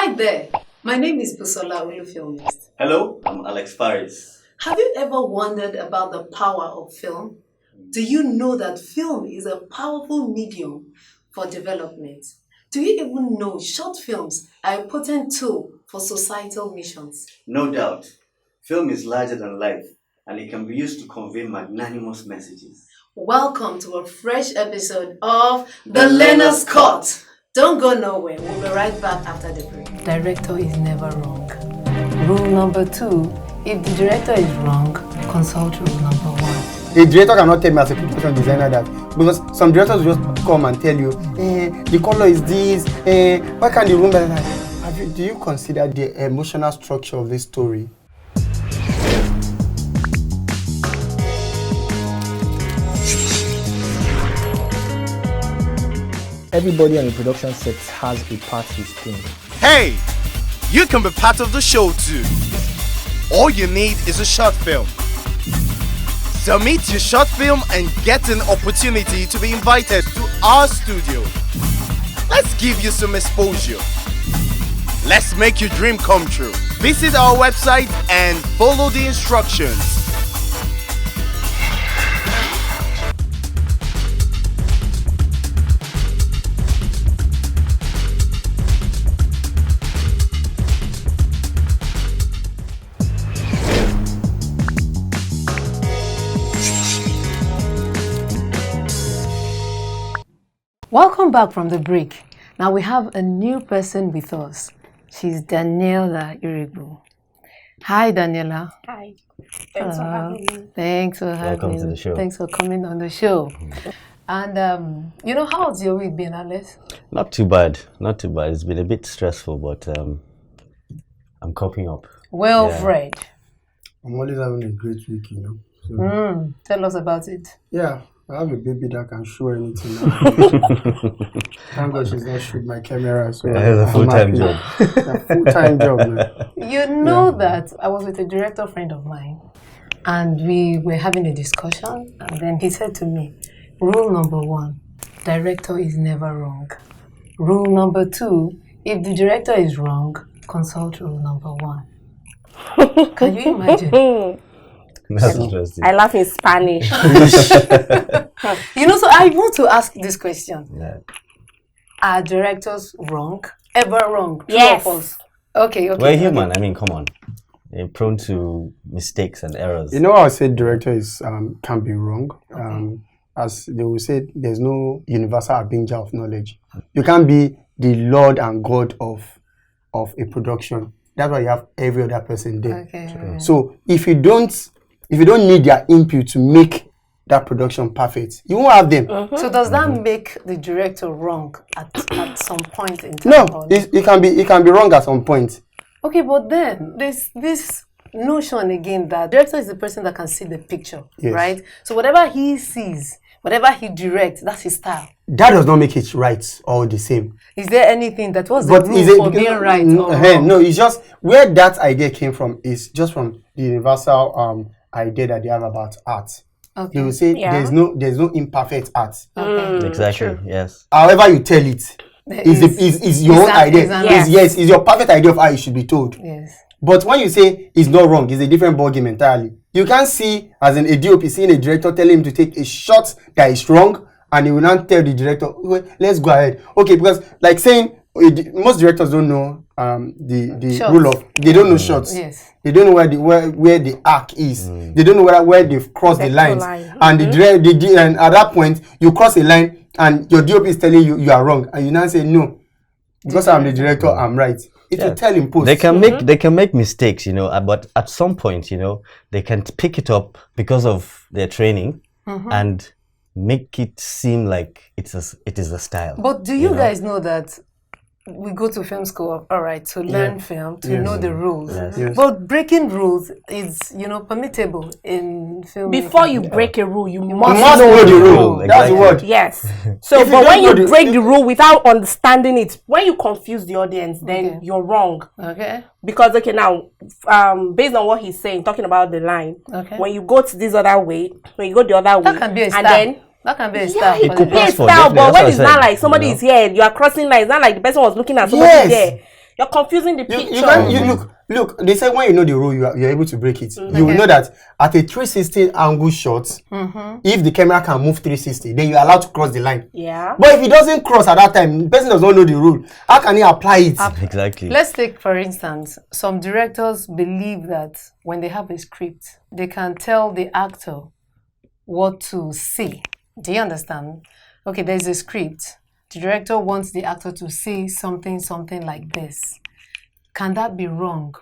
Hi there, my name is Olu-filmist. Hello, I'm Alex Faris. Have you ever wondered about the power of film? Do you know that film is a powerful medium for development? Do you even know short films are a potent tool for societal missions? No doubt, film is larger than life and it can be used to convey magnanimous messages. Welcome to a fresh episode of The Learner's Cut. Don't go nowhere, we'll be right back after the break. Director is never wrong. Rule number 2, if the director is wrong, consult rule number 1. The director cannot tell me as a production designer that, because some directors will just come and tell you, the color is this, why can't the room be like that? Do you consider the emotional structure of this story? Everybody on the production set has a part to play. Hey, you can be part of the show too. All you need is a short film. Submit your short film and get an opportunity to be invited to our studio. Let's give you some exposure. Let's make your dream come true. Visit our website and follow the instructions. Welcome back from the break. Now we have a new person with us. She's Daniella. Hi, Daniella. Hi. Thanks for having me. Thanks for having me. Welcome to the show. Thanks for coming on the show. And how's your week been, Alex? Not too bad. It's been a bit stressful, but I'm coping up. Well, Fred. I'm always having a great week, So, Tell us about it. yeah, I have a baby that can show anything now. Thank God she's not shooting my camera. So It's a full-time job. A full-time job, man. You know that I was with a director friend of mine and we were having a discussion, and then he said to me, rule number 1, director is never wrong. Rule number 2, if the director is wrong, consult rule number 1. Can you imagine? That's interesting. I laugh in Spanish. So I want to ask this question. Yeah. Are directors wrong? Ever wrong? True Yes. or false? Okay. We're human. I mean, come on. They're prone to mistakes and errors. You know how I said director is can be wrong. As they will say, there's no universal harbinger of knowledge. You can't be the Lord and God of a production. That's why you have every other person there. Okay. So if you don't need their input to make that production perfect, you won't have them. So does that make the director wrong at some point in time? No, it can be wrong at some point. Okay, but then there's this notion again that director is the person that can see the picture, Yes. right? So whatever he sees, whatever he directs, that's his style. That does not make it right or the same. Is there anything that was the rule for being right or wrong? No, it's just where that idea came from is just from the universal idea that they have about art. Okay. They will say there's no imperfect art. Okay. Exactly. Yes. However you tell it is your own idea. Is your perfect idea of how it should be told. Yes. But when you say it's not wrong, it's a different ballgame entirely. You can't see as an DOP seeing a director telling him to take a shot that is wrong, and he will not tell the director, well, let's go ahead. Okay, because like saying most directors don't know the rule of, they don't know shots. Yes. They don't know where the arc is. They don't know where they've crossed the lines. And and at that point you cross a line and your DOP is telling you are wrong, and you now say no, because I'm the director, I'm right. It will tell him post. They can make mistakes, but at some point, they can pick it up because of their training and make it seem like it is a style. But do you guys know that we go to film school, all right, to learn film, to know the rules. Yes. But breaking rules is, permissible in film. Before you break a rule, you You must must know the rule. Exactly. That's the word. Yes. So, If you but don't when know you the- break the rule without understanding it, when you confuse the audience, then you're wrong. Okay. Because now, based on what he's saying, talking about the line, Okay. when you go to this other way, when you go the other way, That can be a and style. then That can be a style. it for could the be a pass for, style, definitely. but That's when what it's I not said, like somebody is here, you are crossing lines. It's not like the person was looking at somebody Yes. there. You're confusing the picture. You can look. They say when you know the rule, you're able to break it. You will know that at a 360 angle shot, if the camera can move 360, then you're allowed to cross the line. Yeah. But if it doesn't cross at that time, the person does not know the rule. How can he apply it? Exactly. Let's take, for instance, some directors believe that when they have a script, they can tell the actor what to say. Do you understand? Okay, there's a script. The director wants the actor to say something like this. Can that be wrong?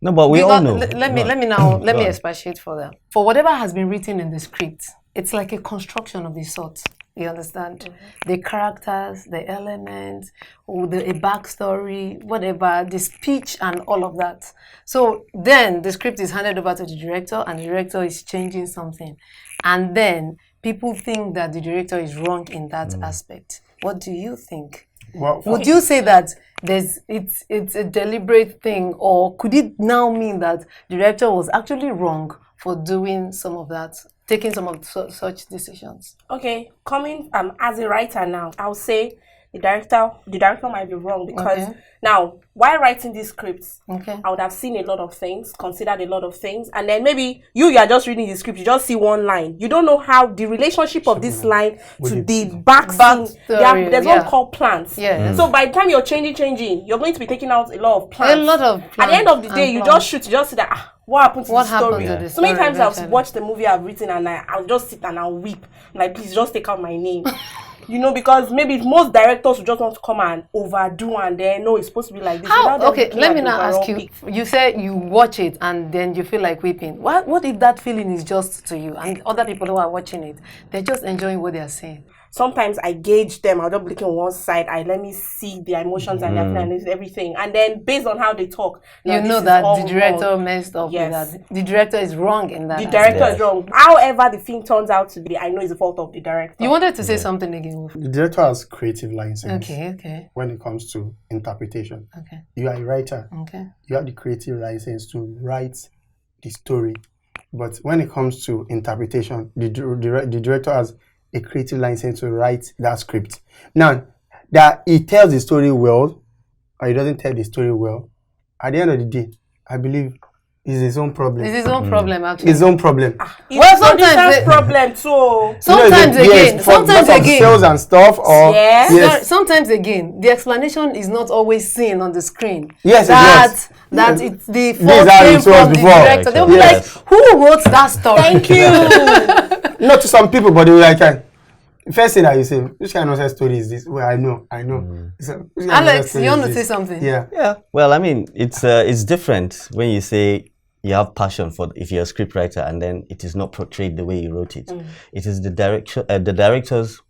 No, but we all know. Let me expatiate further. For whatever has been written in the script, it's like a construction of the sort. You understand? The characters, the elements, or a backstory, whatever, the speech and all of that. So then the script is handed over to the director and the director is changing something. And then people think that the director is wrong in that aspect. What do you think? Well, Would you say that it's a deliberate thing, or could it now mean that the director was actually wrong for doing some of that, taking some of such decisions? Okay, coming as a writer now, I'll say the director might be wrong because now while writing these scripts, I would have seen a lot of things, considered a lot of things, and then maybe you are just reading the script, you just see one line, you don't know how the relationship of this line to the back scene. There's one called plants. So by the time you're changing, you're going to be taking out a lot of plants. At the end of the day, you just see that what happened to the story. So many times I've watched the movie I've written and I'll just sit and I'll weep. I'm like, please just take out my name. You know, because maybe most directors who just want to come and overdo and then no, it's supposed to be like this. Okay, let me now ask you. You said you watch it and then you feel like weeping. What if that feeling is just to you and other people who are watching it, they're just enjoying what they're saying? Sometimes I gauge them. I'll just look on one side. Let me see their emotions and their feelings, everything. And then based on how they talk, you know that the director messed up with that. The director is wrong in that. The director is wrong. However the film turns out to be, I know it's the fault of the director. You wanted to say something again? The director has creative license. Okay. When it comes to interpretation. Okay. You are a writer. Okay. You have the creative license to write the story. But when it comes to interpretation, the director has a creative license to write that script. Now, that he tells the story well, or he doesn't tell the story well, at the end of the day, I believe it's his own problem. It's his own problem, actually. His own problem. Well, sometimes it's problem too. Sometimes again, sales and stuff, or sometimes again, the explanation is not always seen on the screen. Yes, that it's the fault came from the director. They'll be like, who wrote that story? Thank you. Not to some people, but they will like, first thing that you say, which kind of story is this? Well, I know. So, Alex, you want to say something? Yeah. Well, I mean, it's different when you say you have passion for, if you're a scriptwriter and then it is not portrayed the way you wrote it. It is the director's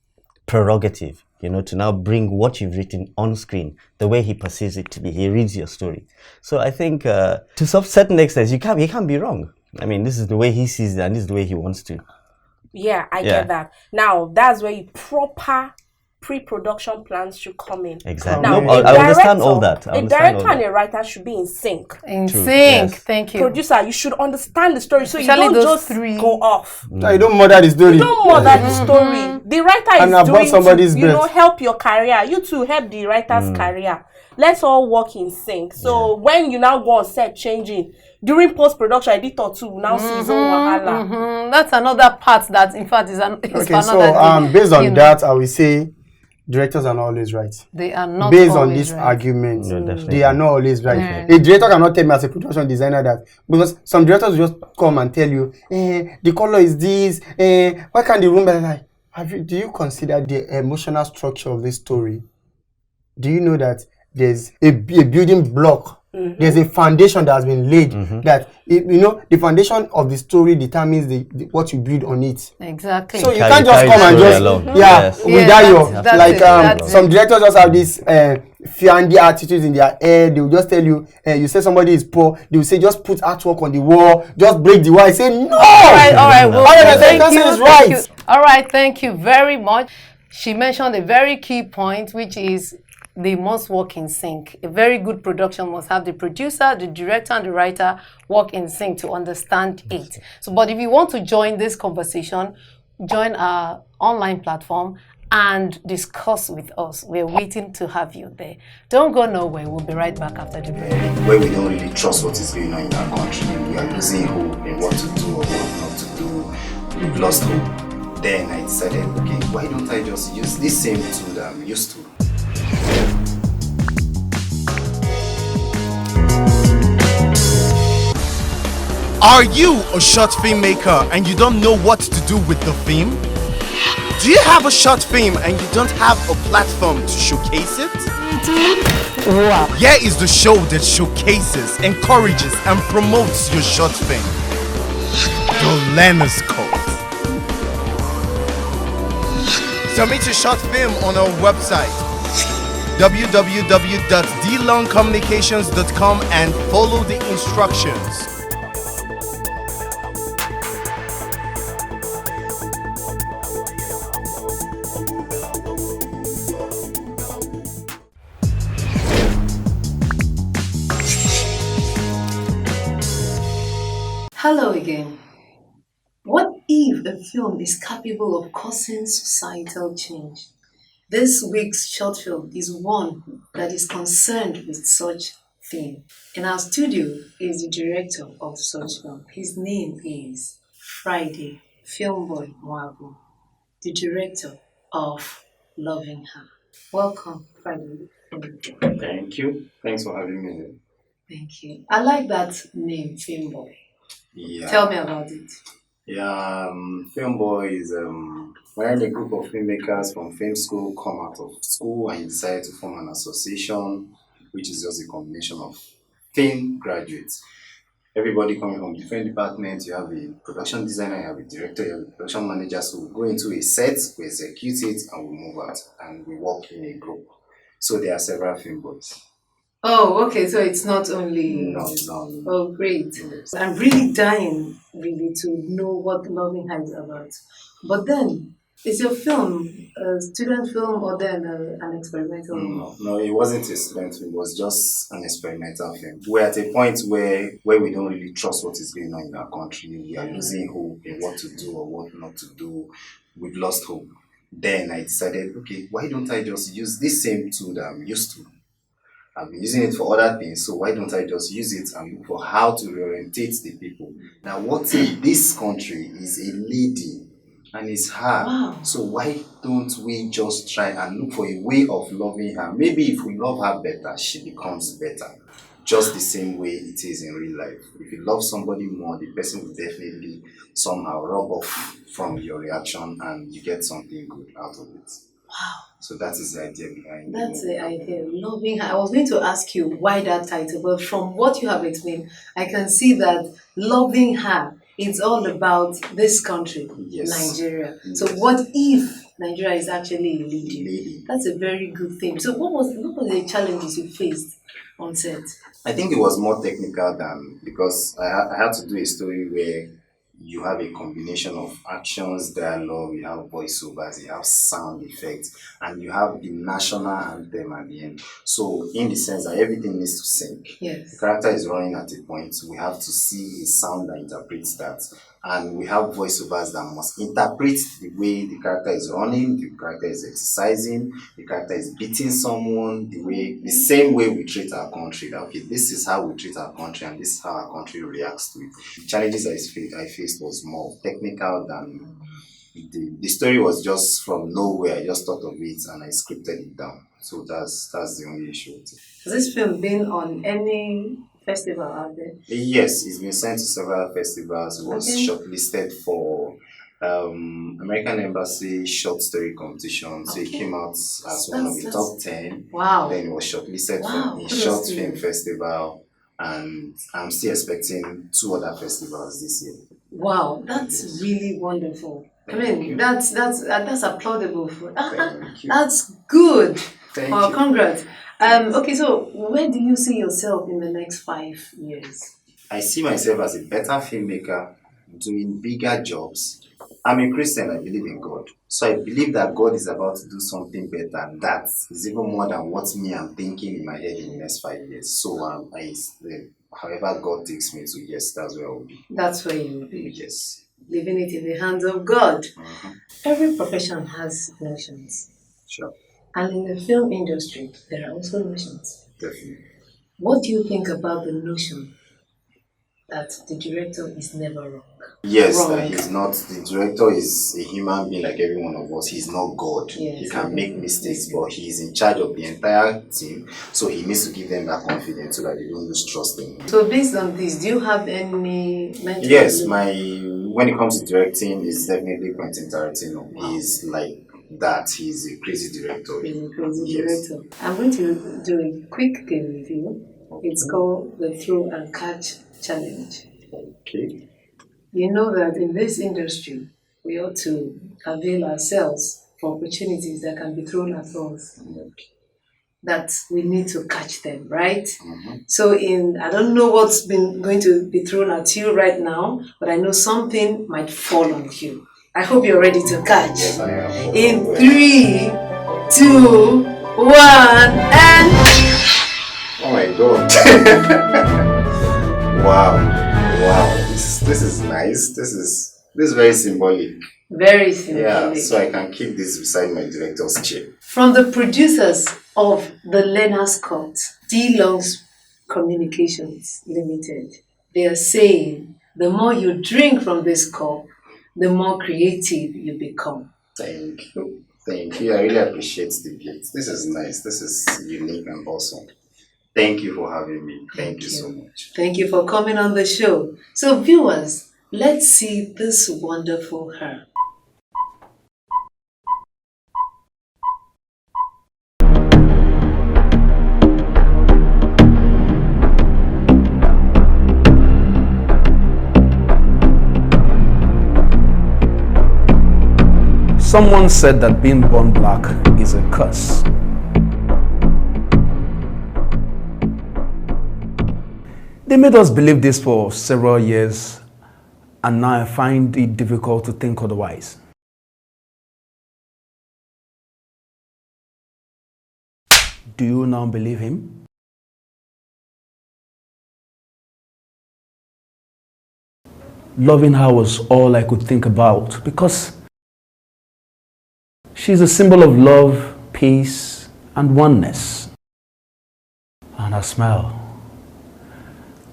prerogative, to now bring what you've written on screen the way he perceives it to be. He reads your story. So I think to some certain extent, he can't be wrong. I mean, this is the way he sees it and this is the way he wants to. Yeah, I get that. Now, that's where proper pre-production plans should come in. Exactly. Now, I understand all that. A director and a writer should be in sync. Thank you. Producer, you should understand the story, so especially you don't just go off. No, you don't murder the story. You don't murder the story. The writer is doing somebody's help your career. You too help the writer's career. Let's all work in sync. So when you now go on set changing, during post-production, editor too will now see his own wahala. That's another part that, in fact, is okay, so based on that, I will say directors are not always right. They are not based on this argument. They are not always right. A director cannot tell me as a production designer that, because some directors will just come and tell you, the color is this. Why can't the room be like? Do you consider the emotional structure of this story? Do you know that there's a building block? There's a foundation that has been laid that the foundation of the story determines what you build on it. Exactly. So you can't just come and just some directors just have this fiandy attitudes in their head. They will just tell you, you say somebody is poor, they will say just put artwork on the wall, just break the wall. I say no. All right. Well, thank you. All right, thank you very much. She mentioned a very key point, which is they must work in sync. A very good production must have the producer, the director, and the writer work in sync to understand it. So, but if you want to join this conversation, join our online platform and discuss with us. We're waiting to have you there. Don't go nowhere. We'll be right back after the break. Where we don't really trust what is going on in our country, we are losing hope in what to do or what not to do. We've lost hope. Then I decided, okay, why don't I just use this same tool that I'm used to? Are you a short film maker and you don't know what to do with the film? Do you have a short film and you don't have a platform to showcase it? Wow. Here is the show that showcases, encourages, and promotes your short film. The Learner's Code. Submit your short film on our website www.dlongcommunications.com and follow the instructions. Hello again. What if a film is capable of causing societal change? This week's short film is one that is concerned with such theme. In our studio is the director of such film. His name is Friday Filmboy Nwagwu, the director of Loving Her. Welcome, Friday. Thank you. Thanks for having me here. Thank you. I like that name, Filmboy. Yeah. Tell me about it. Yeah, Filmboy is when a group of filmmakers from film school come out of school and decide to form an association, which is just a combination of film graduates. Everybody coming from different departments. You have a production designer, you have a director, you have a production manager. So we go into a set, we execute it, and we move out, and we work in a group. So there are several Filmboys. Oh, okay. So it's not only. No, it's not. Oh, great. Yes. I'm really dying, really, to know what Loving Her is about. But then, is your film a student film or then an experimental? No, it wasn't a student film. It was just an experimental film. We're at a point where we don't really trust what is going on in our country. We are losing hope in what to do or what not to do. We've lost hope. Then I decided, okay, why don't I just use this same tool that I'm used to? I've been using it for other things, so why don't I just use it and look for how to reorientate the people? Now, what if this country is a lady and it's her? Wow. So why don't we just try and look for a way of loving her? Maybe if we love her better, she becomes better. Just the same way it is in real life. If you love somebody more, the person will definitely somehow rub off from your reaction and you get something good out of it. Wow. So that is the idea behind it. That's the idea. Loving Her. I was going to ask you why that title, but from what you have explained, I can see that Loving Her is all about this country, Yes. Nigeria. Yes. So what if Nigeria is actually a lady? That's a very good thing. So what was the challenges you faced on set? I think it was more technical than, because I had to do a story where you have a combination of actions, dialogue, you have voiceovers, you have sound effects, and you have the national anthem at the end. So in the sense that everything needs to sync. Yes. The character is running at a point, we have to see a sound that interprets that. And we have voiceovers that must interpret the way the character is running, the character is exercising, the character is beating someone, the same way we treat our country. That, okay, this is how we treat our country and this is how our country reacts to it. The challenges I faced was more technical than the story was just from nowhere. I just thought of it and I scripted it down. So that's the only issue with it. Has this film been on any festival out there? Yes, it's been sent to several festivals. It was shortlisted for American Embassy Short Story Competition. So it came out as one of the top 10. Wow. Then it was shortlisted for a Short Film Festival. And I'm still expecting 2 other festivals this year. Wow, that's really wonderful. That's applaudable for. That's good. Thank Oh, you. congrats. Okay, so where do you see yourself in the next 5 years? I see myself as a better filmmaker, doing bigger jobs. I'm a Christian, I believe in God. So I believe that God is about to do something better, and that is even more than what I'm thinking in my head in the next 5 years. So however God takes me to, yes, that's where I will be. That's where you will be. Yes. leaving it in the hands of God. Every profession has notions. Sure. And in the film industry, there are also notions. Definitely. What do you think about the notion that the director is never wrong? Yes, wrong. that he's not. The director is a human being like every one of us. He's not God. Yes, he can make mistakes, but he's in charge of the entire team. So he needs to give them that confidence so that they don't lose trust in him. So based on this, do you have any mental? Yes, when it comes to directing, it's definitely Quentin Tarantino. He's like that. He's a crazy director. He's a crazy director. I'm going to do a quick game with you. It's called the Throw and Catch Challenge. Okay. You know that in this industry, we ought to avail ourselves for opportunities that can be thrown at us. That we need to catch them, right? So I don't know what's going to be thrown at you right now, but I know something might fall on you. I hope you're ready to catch. Yes, I am. In 3, 2, 1, and... Oh my God. Wow. This is nice. This is very symbolic. Very symbolic. Yeah, so I can keep this beside my director's chair. From the producers of the Learner's Cut, DeLong's Communications Limited, they are saying the more you drink from this cup, the more creative you become. Thank you. I really appreciate the gift. This is nice. This is unique and awesome. Thank you for having me. Thank you so much. Thank you for coming on the show. So viewers, let's see this wonderful hair. Someone said that being born black is a curse. They made us believe this for several years, and now I find it difficult to think otherwise. Do you now believe him? Loving her was all I could think about because she's a symbol of love, peace, and oneness. And her smile.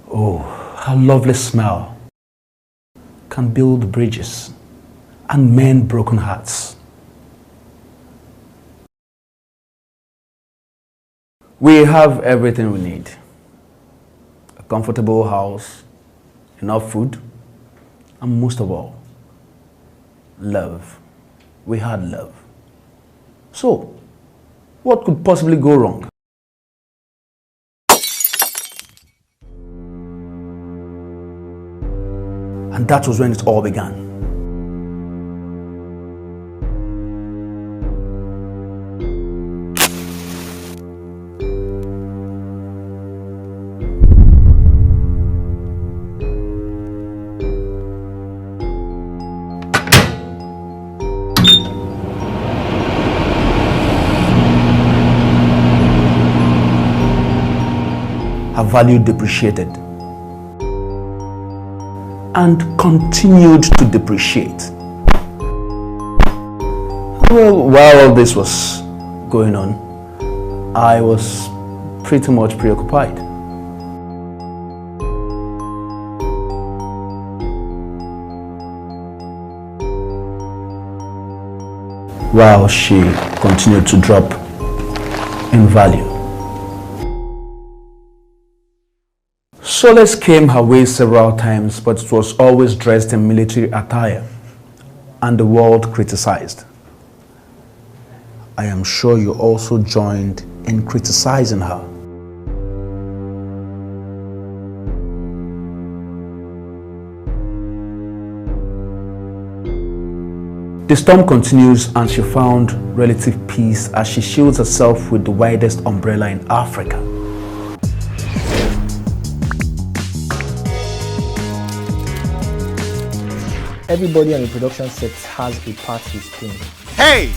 Oh, her lovely smile can build bridges and mend broken hearts. We have everything we need. A comfortable house, enough food, and most of all, love. We had love. So, what could possibly go wrong? And that was when it all began. Her value depreciated and continued to depreciate. Well, while all this was going on, I was pretty much preoccupied. While she continued to drop in value. Solace came her way several times, but it was always dressed in military attire, and the world criticized. I am sure you also joined in criticizing her. The storm continues, and she found relative peace as she shields herself with the widest umbrella in Africa. Everybody on the production set has a part he's playing. Hey,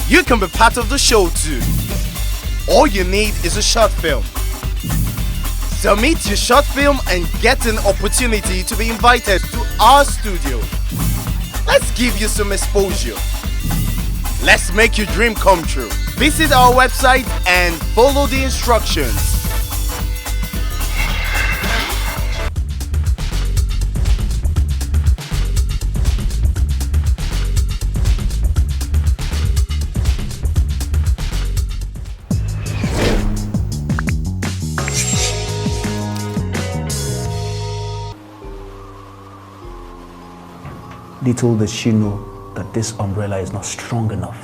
you can be part of the show too. All you need is a short film. Submit your short film and get an opportunity to be invited to our studio. Let's give you some exposure. Let's make your dream come true. Visit our website and follow the instructions. Little does she know that this umbrella is not strong enough,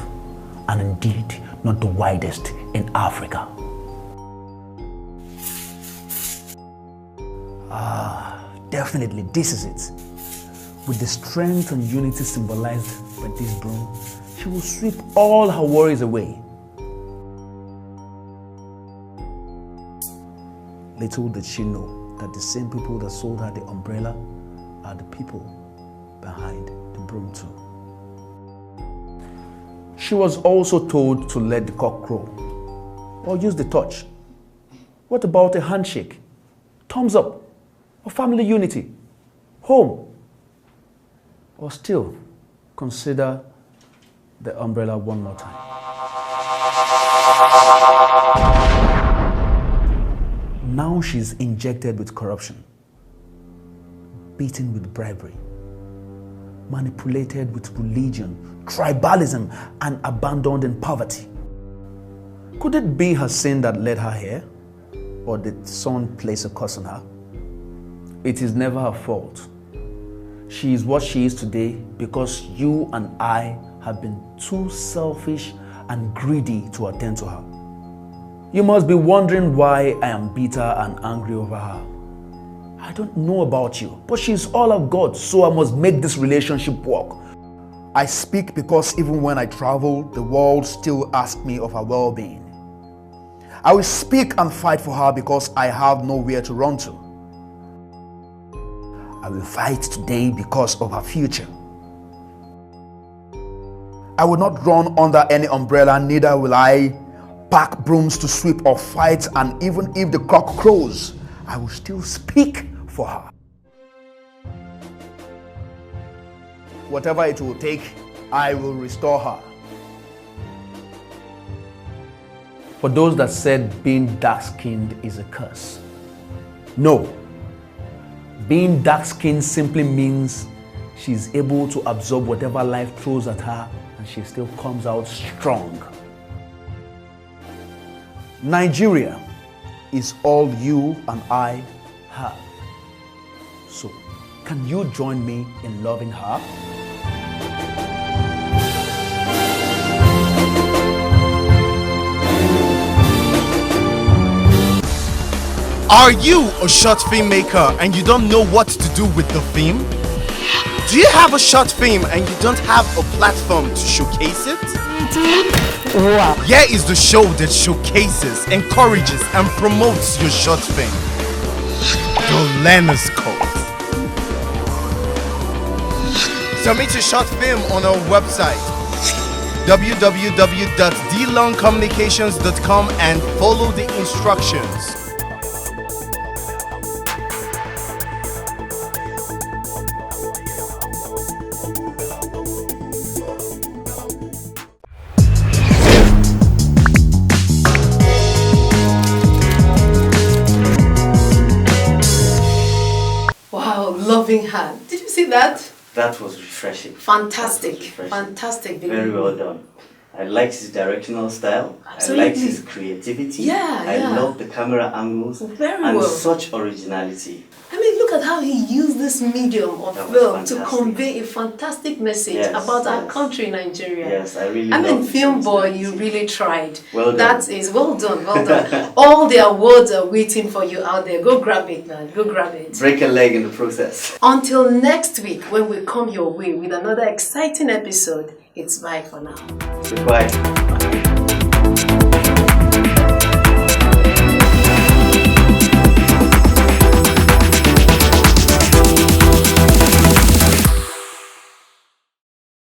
and indeed not the widest in Africa. Definitely this is it. With the strength and unity symbolized by this broom, she will sweep all her worries away. Little did she know that the same people that sold her the umbrella are the people behind the broom too. She was also told to let the cock crow or use the touch. What about a handshake, thumbs up, or family unity, home? Or still consider the umbrella one more time. Now she's injected with corruption, beaten with bribery, manipulated with religion, tribalism, and abandoned in poverty. Could it be her sin that led her here? Or did someone place a curse on her? It is never her fault. She is what she is today because you and I have been too selfish and greedy to attend to her. You must be wondering why I am bitter and angry over her. I don't know about you, but she's all of God, so I must make this relationship work. I speak because even when I travel, the world still asks me of her well-being. I will speak and fight for her because I have nowhere to run to. I will fight today because of her future. I will not run under any umbrella, neither will I pack brooms to sweep or fight, and even if the cock crows, I will still speak for her. Whatever it will take, I will restore her. For those that said being dark-skinned is a curse, no. Being dark-skinned simply means she's able to absorb whatever life throws at her and she still comes out strong. Nigeria is all you and I have. So, can you join me in loving her? Are you a short film maker and you don't know what to do with the film? Do you have a short film and you don't have a platform to showcase it? Wow. Here is the show that showcases, encourages, and promotes your short film. The Learner's Code. Submit your short film on our website www.dlongcommunications.com and follow the instructions. Loving her. Did you see that? That was refreshing. Fantastic. That was refreshing. Fantastic. Baby. Very well done. I liked his directional style. Absolutely. I liked his creativity. I love the camera angles. Very and well. such originality. I mean, look at how he used this medium of film to convey a fantastic message about our country, Nigeria. Yes, I really I mean, Filmboy, you really tried. Well done. That is well done, well done. All the awards are waiting for you out there. Go grab it, man. Go grab it. Break a leg in the process. Until next week, when we come your way with another exciting episode, it's bye for now. Goodbye.